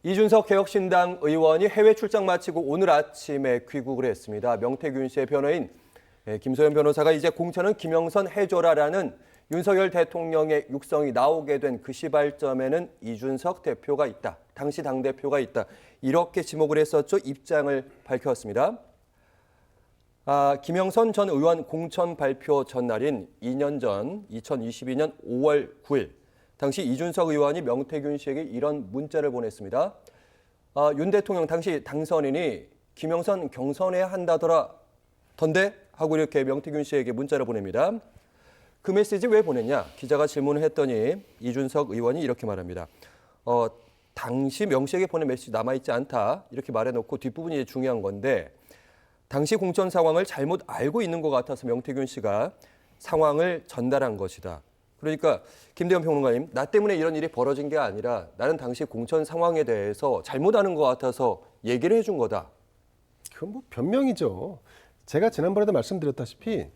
이준석 개혁신당 의원이 해외 출장 마치고 오늘 아침에 귀국을 했습니다. 명태균 씨의 변호인 김소연 변호사가 이제 공천은 김영선 해줘라라는 윤석열 대통령의 육성이 나오게 된 그 시발점에는 이준석 대표가 있다. 당시 당대표가 있다. 이렇게 지목을 했었죠. 입장을 밝혔습니다. 김영선 전 의원 공천 발표 전날인 2년 전 2022년 5월 9일 당시 이준석 의원이 명태균 씨에게 이런 문자를 보냈습니다. 윤 대통령 당시 당선인이 김영선 경선해야 한다더라던데 하고 이렇게 명태균 씨에게 문자를 보냅니다. 그 메시지 왜 보냈냐? 기자가 질문을 했더니 이준석 의원이 이렇게 말합니다. 당시 명 씨에게 보낸 메시지 남아있지 않다 이렇게 말해놓고 뒷부분이 중요한 건데 당시 공천 상황을 잘못 알고 있는 것 같아서 명태균 씨가 상황을 전달한 것이다. 그러니까 김대현 평론가님, 나 때문에 이런 일이 벌어진 게 아니라 나는 당시 공천 상황에 대해서 잘못 아는 것 같아서 얘기를 해준 거다. 그건 뭐 변명이죠. 제가 지난번에도 말씀드렸다시피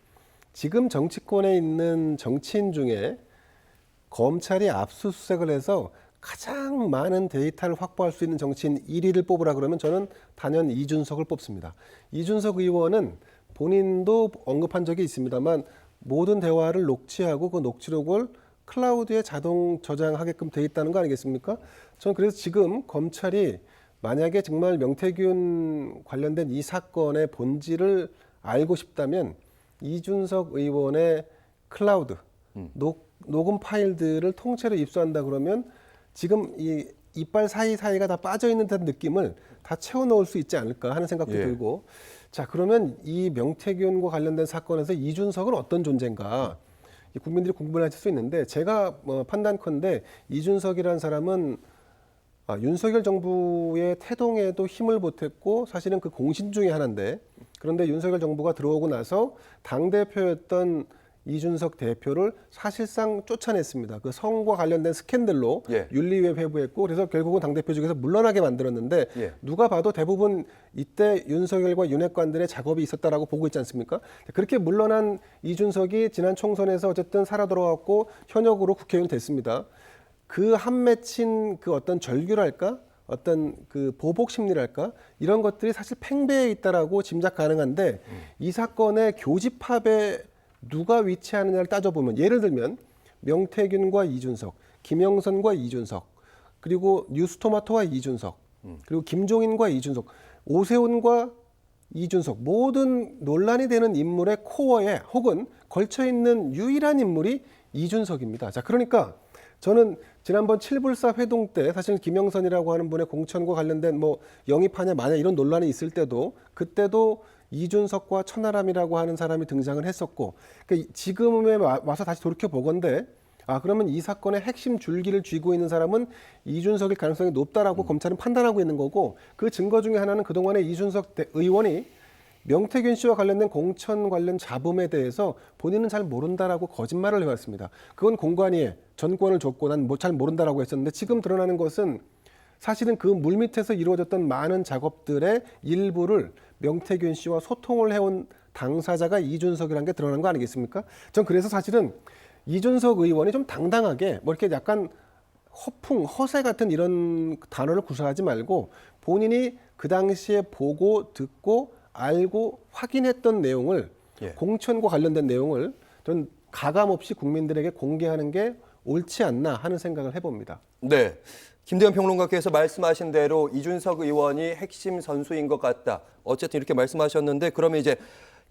지금 정치권에 있는 정치인 중에 검찰이 압수수색을 해서 가장 많은 데이터를 확보할 수 있는 정치인 1위를 뽑으라 그러면 저는 단연 이준석을 뽑습니다. 이준석 의원은 본인도 언급한 적이 있습니다만 모든 대화를 녹취하고 그 녹취록을 클라우드에 자동 저장하게끔 돼 있다는 거 아니겠습니까? 저는 그래서 지금 검찰이 만약에 정말 명태균 관련된 이 사건의 본질을 알고 싶다면 이준석 의원의 클라우드, 녹음 파일들을 통째로 입수한다 그러면 지금 이 이빨 사이사이가 다 빠져있는 듯한 느낌을 다 채워넣을 수 있지 않을까 하는 생각도 들고 자 그러면 이 명태균과 관련된 사건에서 이준석은 어떤 존재인가 국민들이 궁금해 하실 수 있는데 제가 판단컨대 이준석이라는 사람은 윤석열 정부의 태동에도 힘을 보탰고 사실은 그 공신 중에 하나인데 그런데 윤석열 정부가 들어오고 나서 당대표였던 이준석 대표를 사실상 쫓아냈습니다. 그 성과 관련된 스캔들로 윤리위에 회부했고 그래서 결국은 당대표직에서 물러나게 만들었는데 누가 봐도 대부분 이때 윤석열과 윤핵관들의 작업이 있었다라고 보고 있지 않습니까? 그렇게 물러난 이준석이 지난 총선에서 어쨌든 살아 돌아왔고 현역으로 국회의원 됐습니다. 그 한 맺힌 그 어떤 절규랄까? 어떤 그 보복 심리랄까? 이런 것들이 사실 팽배해 있다라고 짐작 가능한데 이 사건의 교집합에 누가 위치하느냐를 따져보면 예를 들면 명태균과 이준석, 김영선과 이준석, 그리고 뉴스토마토와 이준석, 그리고 김종인과 이준석, 오세훈과 이준석 모든 논란이 되는 인물의 코어에 혹은 걸쳐있는 유일한 인물이 이준석입니다. 자, 그러니까 저는 지난번 7불사 회동 때 사실 김영선이라고 하는 분의 공천과 관련된 뭐 영입하냐 마냐 이런 논란이 있을 때도 그때도 이준석과 천하람이라고 하는 사람이 등장을 했었고 그러니까 지금에 와서 다시 돌이켜 보건대 그러면 이 사건의 핵심 줄기를 쥐고 있는 사람은 이준석일 가능성이 높다라고 검찰은 판단하고 있는 거고 그 증거 중에 하나는 그동안에 이준석 의원이 명태균 씨와 관련된 공천 관련 잡음에 대해서 본인은 잘 모른다라고 거짓말을 해왔습니다. 그건 공관위에 전권을 줬고 난 잘 모른다라고 했었는데 지금 드러나는 것은 사실은 그 물밑에서 이루어졌던 많은 작업들의 일부를 명태균 씨와 소통을 해온 당사자가 이준석이라는 게 드러난 거 아니겠습니까? 전 그래서 사실은 이준석 의원이 좀 당당하게 뭐 이렇게 약간 허풍, 허세 같은 이런 단어를 구사하지 말고 본인이 그 당시에 보고 듣고 알고 확인했던 내용을 공천과 관련된 내용을 전 가감없이 국민들에게 공개하는 게 옳지 않나 하는 생각을 해봅니다. 네. 김대현 평론가께서 말씀하신 대로 이준석 의원이 핵심 선수인 것 같다. 어쨌든 이렇게 말씀하셨는데 그러면 이제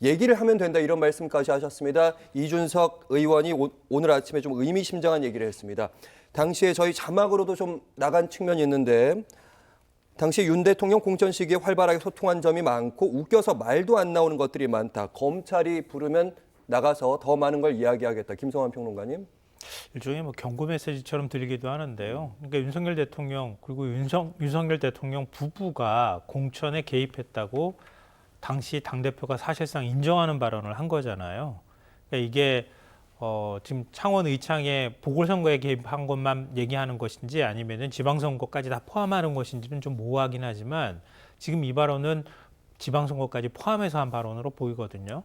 얘기를 하면 된다 이런 말씀까지 하셨습니다. 이준석 의원이 오늘 아침에 좀 의미심장한 얘기를 했습니다. 당시에 저희 자막으로도 좀 나간 측면이 있는데 당시 윤 대통령 공천 시기에 활발하게 소통한 점이 많고 웃겨서 말도 안 나오는 것들이 많다. 검찰이 부르면 나가서 더 많은 걸 이야기하겠다. 김성환 평론가님. 일종의 뭐 경고 메시지처럼 들리기도 하는데요. 그러니까 윤석열 대통령 그리고 윤석열 대통령 부부가 공천에 개입했다고 당시 당대표가 사실상 인정하는 발언을 한 거잖아요. 그러니까 이게 지금 창원 의창에 보궐선거에 개입한 것만 얘기하는 것인지 아니면은 지방선거까지 다 포함하는 것인지는 좀 모호하긴 하지만 지금 이 발언은 지방선거까지 포함해서 한 발언으로 보이거든요.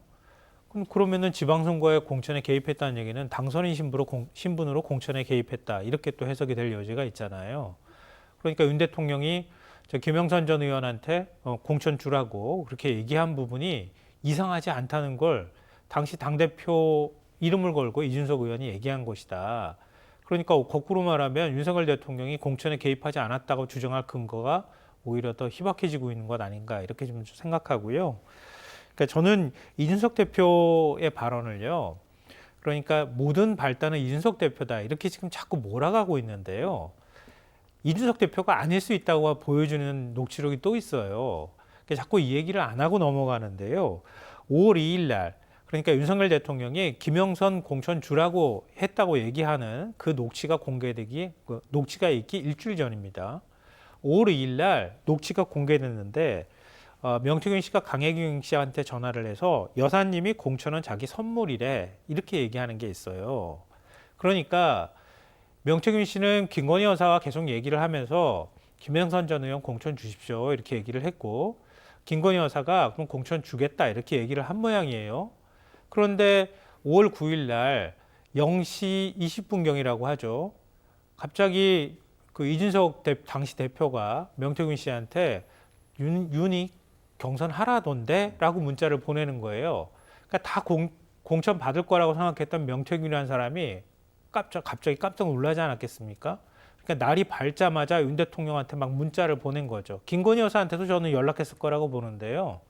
그러면은 지방선거에 공천에 개입했다는 얘기는 당선인 신분으로 공천에 개입했다 이렇게 또 해석이 될 여지가 있잖아요. 그러니까 윤 대통령이 저 김영선 전 의원한테 공천 주라고 그렇게 얘기한 부분이 이상하지 않다는 걸 당시 당대표 이름을 걸고 이준석 의원이 얘기한 것이다. 그러니까 거꾸로 말하면 윤석열 대통령이 공천에 개입하지 않았다고 주장할 근거가 오히려 더 희박해지고 있는 것 아닌가 이렇게 좀 생각하고요. 그러니까 저는 이준석 대표의 발언을요. 그러니까 모든 발단은 이준석 대표다 이렇게 지금 자꾸 몰아가고 있는데요. 이준석 대표가 아닐 수 있다고 보여주는 녹취록이 또 있어요. 그러니까 자꾸 이 얘기를 안 하고 넘어가는데요. 5월 2일 날 그러니까 윤석열 대통령이 김영선 공천 주라고 했다고 얘기하는 그 녹취가 공개되기 녹취가 있기 일주일 전입니다. 5월 2일 날 녹취가 공개됐는데 명태균 씨가 강혜경 씨한테 전화를 해서 여사님이 공천은 자기 선물이래 이렇게 얘기하는 게 있어요. 그러니까 명태균 씨는 김건희 여사와 계속 얘기를 하면서 김영선 전 의원 공천 주십시오 이렇게 얘기를 했고 김건희 여사가 그럼 공천 주겠다 이렇게 얘기를 한 모양이에요. 그런데 5월 9일 날 0시 20분경이라고 하죠. 갑자기 그 이준석 당시 대표가 명태균 씨한테 윤이 경선하라던데 라고 문자를 보내는 거예요. 그러니까 다 공천 받을 거라고 생각했던 명태균이라는 사람이 갑자기 깜짝 놀라지 않았겠습니까? 그러니까 날이 밝자마자 윤 대통령한테 막 문자를 보낸 거죠. 김건희 여사한테도 저는 연락했을 거라고 보는데요.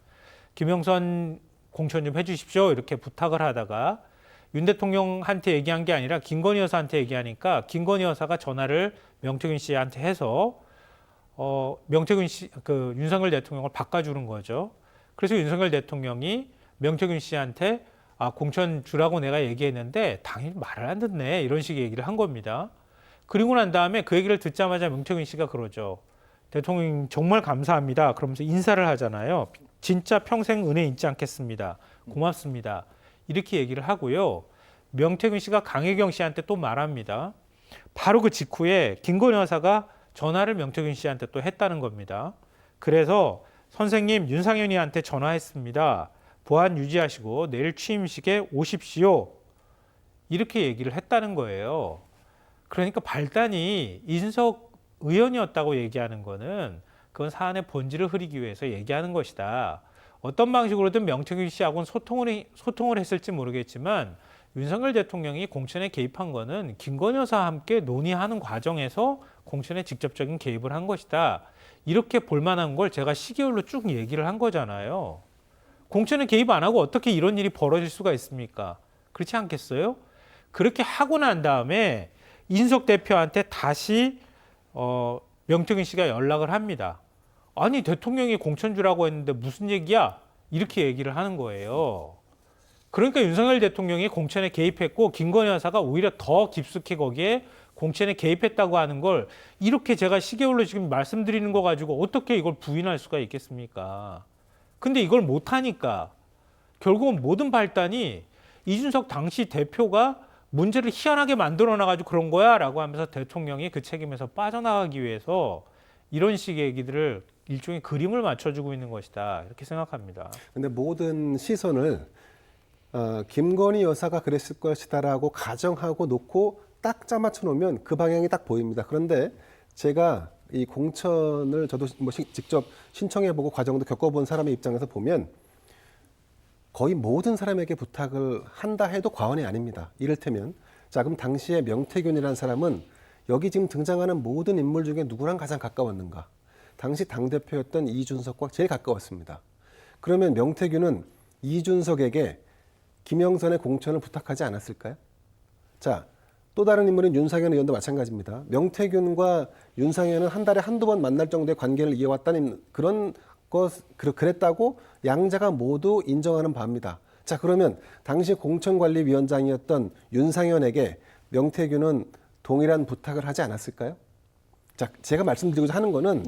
김영선 공천 좀 해주십시오 이렇게 부탁을 하다가 윤 대통령한테 얘기한 게 아니라 김건희 여사한테 얘기하니까 김건희 여사가 전화를 명태균 씨한테 해서 명태균 씨, 그 윤석열 대통령을 바꿔주는 거죠. 그래서 윤석열 대통령이 명태균 씨한테 공천 주라고 내가 얘기했는데 당연히 말을 안 듣네 이런 식의 얘기를 한 겁니다. 그리고 난 다음에 그 얘기를 듣자마자 명태균 씨가 그러죠. 대통령 정말 감사합니다. 그러면서 인사를 하잖아요. 진짜 평생 은혜 잊지 않겠습니다. 고맙습니다. 이렇게 얘기를 하고요. 명태균 씨가 강혜경 씨한테 또 말합니다. 바로 그 직후에 김건희 여사가 전화를 명태균 씨한테 또 했다는 겁니다. 그래서 선생님 윤상현이한테 전화했습니다. 보안 유지하시고 내일 취임식에 오십시오. 이렇게 얘기를 했다는 거예요. 그러니까 발단이 이준석 의원이었다고 얘기하는 거는 그건 사안의 본질을 흐리기 위해서 얘기하는 것이다. 어떤 방식으로든 명태균 씨하고는 소통을 했을지 모르겠지만 윤석열 대통령이 공천에 개입한 거는 김건희 여사와 함께 논의하는 과정에서 공천에 직접적인 개입을 한 것이다. 이렇게 볼만한 걸 제가 시계열로 쭉 얘기를 한 거잖아요. 공천에 개입 안 하고 어떻게 이런 일이 벌어질 수가 있습니까? 그렇지 않겠어요? 그렇게 하고 난 다음에 이준석 대표한테 다시 명태균 씨가 연락을 합니다. 아니 대통령이 공천 주라고 했는데 무슨 얘기야? 이렇게 얘기를 하는 거예요. 그러니까 윤석열 대통령이 공천에 개입했고 김건희 여사가 오히려 더 깊숙이 거기에 공천에 개입했다고 하는 걸 이렇게 제가 시계열로 지금 말씀드리는 거 가지고 어떻게 이걸 부인할 수가 있겠습니까? 근데 이걸 못하니까 결국은 모든 발단이 이준석 당시 대표가 문제를 희한하게 만들어놔가지고 그런 거야 라고 하면서 대통령이 그 책임에서 빠져나가기 위해서 이런 식의 얘기들을 일종의 그림을 맞춰주고 있는 것이다 이렇게 생각합니다. 근데 모든 시선을 김건희 여사가 그랬을 것이다라고 가정하고 놓고 딱 짜맞춰 놓으면 그 방향이 딱 보입니다. 그런데 제가 이 공천을 저도 뭐 직접 신청해보고 과정도 겪어본 사람의 입장에서 보면 거의 모든 사람에게 부탁을 한다 해도 과언이 아닙니다. 이를테면 자 그럼 당시에 명태균이라는 사람은 여기 지금 등장하는 모든 인물 중에 누구랑 가장 가까웠는가? 당시 당대표였던 이준석과 제일 가까웠습니다. 그러면 명태균은 이준석에게 김영선의 공천을 부탁하지 않았을까요? 자, 또 다른 인물인 윤상현 의원도 마찬가지입니다. 명태균과 윤상현은 한 달에 한두 번 만날 정도의 관계를 이어왔다는 그랬다고 양자가 모두 인정하는 바입니다. 자, 그러면 당시 공천관리위원장이었던 윤상현에게 명태균은 동일한 부탁을 하지 않았을까요? 자, 제가 말씀드리고자 하는 거는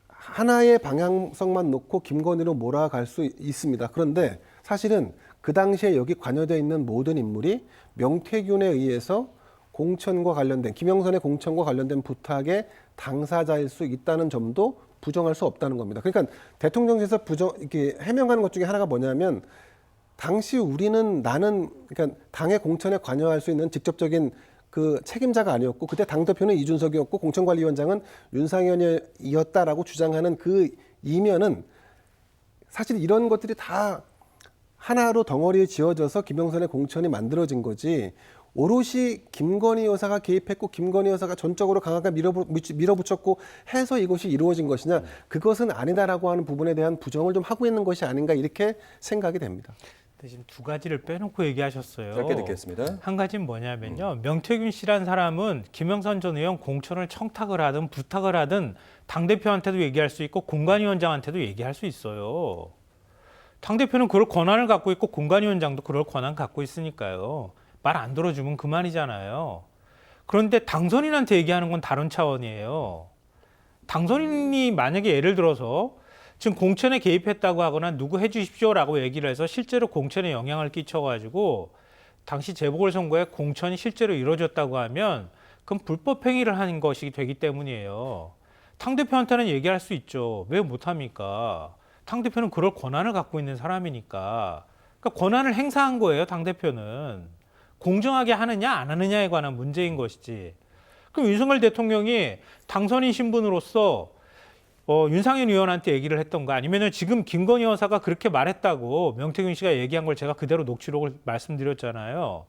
하나의 방향성만 놓고 김건희로 몰아갈 수 있습니다. 그런데 사실은 그 당시에 여기 관여되어 있는 모든 인물이 명태균에 의해서 공천과 관련된 김영선의 공천과 관련된 부탁의 당사자일 수 있다는 점도 부정할 수 없다는 겁니다. 그러니까 대통령실에서 이렇게 해명하는 것 중에 하나가 뭐냐면 당시 나는 그러니까 당의 공천에 관여할 수 있는 직접적인 그 책임자가 아니었고 그때 당대표는 이준석이었고 공천관리위원장은 윤상현이었다라고 주장하는 그 이면은 사실 이런 것들이 다 하나로 덩어리에 지어져서 김영선의 공천이 만들어진 거지 오롯이 김건희 여사가 개입했고 김건희 여사가 전적으로 강하게 밀어붙였고 해서 이것이 이루어진 것이냐 그것은 아니다라고 하는 부분에 대한 부정을 좀 하고 있는 것이 아닌가 이렇게 생각이 됩니다. 지금 두 가지를 빼놓고 얘기하셨어요. 짧게 듣겠습니다. 한 가지는 뭐냐면요. 명태균 씨란 사람은 김영선 전 의원 공천을 청탁을 하든 부탁을 하든 당대표한테도 얘기할 수 있고 공관위원장한테도 얘기할 수 있어요. 당대표는 그럴 권한을 갖고 있고 공관위원장도 그럴 권한 갖고 있으니까요. 말 안 들어주면 그만이잖아요. 그런데 당선인한테 얘기하는 건 다른 차원이에요. 당선인이 만약에 예를 들어서 지금 공천에 개입했다고 하거나 누구 해주십시오라고 얘기를 해서 실제로 공천에 영향을 끼쳐가지고 당시 재보궐선거에 공천이 실제로 이루어졌다고 하면 그건 불법 행위를 하는 것이 되기 때문이에요. 당대표한테는 얘기할 수 있죠. 왜 못합니까? 당대표는 그럴 권한을 갖고 있는 사람이니까. 그러니까 권한을 행사한 거예요, 당대표는. 공정하게 하느냐 안 하느냐에 관한 문제인 것이지. 그럼 윤석열 대통령이 당선인 신분으로서 윤상현 의원한테 얘기를 했던가 아니면 지금 김건희 여사가 그렇게 말했다고 명태균 씨가 얘기한 걸 제가 그대로 녹취록을 말씀드렸잖아요.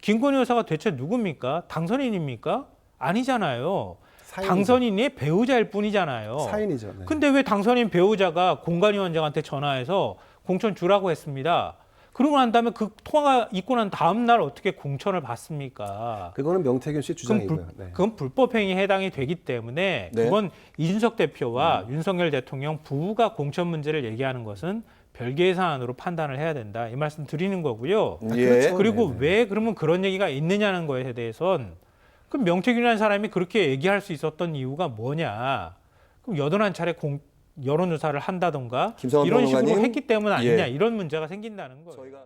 김건희 여사가 대체 누굽니까? 당선인입니까? 아니잖아요. 사인이죠. 당선인이 배우자일 뿐이잖아요. 사인이죠. 네. 근데 왜 당선인 배우자가 공관위원장한테 전화해서 공천 주라고 했습니다. 그러고 난 다음에 그 통화가 있고 난 다음 날 어떻게 공천을 받습니까? 그거는 명태균 씨 주장이고요. 네. 그건 불법행위에 해당이 되기 때문에 네. 그건 이준석 대표와 윤석열 대통령 부부가 공천 문제를 얘기하는 것은 별개의 사안으로 판단을 해야 된다. 이 말씀 드리는 거고요. 예. 그리고 네네. 왜 그러면 그런 얘기가 있느냐는 거에 대해선 그럼 명태균이라는 사람이 그렇게 얘기할 수 있었던 이유가 뭐냐. 그럼 81차례 여론조사를 한다던가 김성환 이런 식으로 평론가님. 했기 때문 아니냐 예. 이런 문제가 생긴다는 거예요. 저희가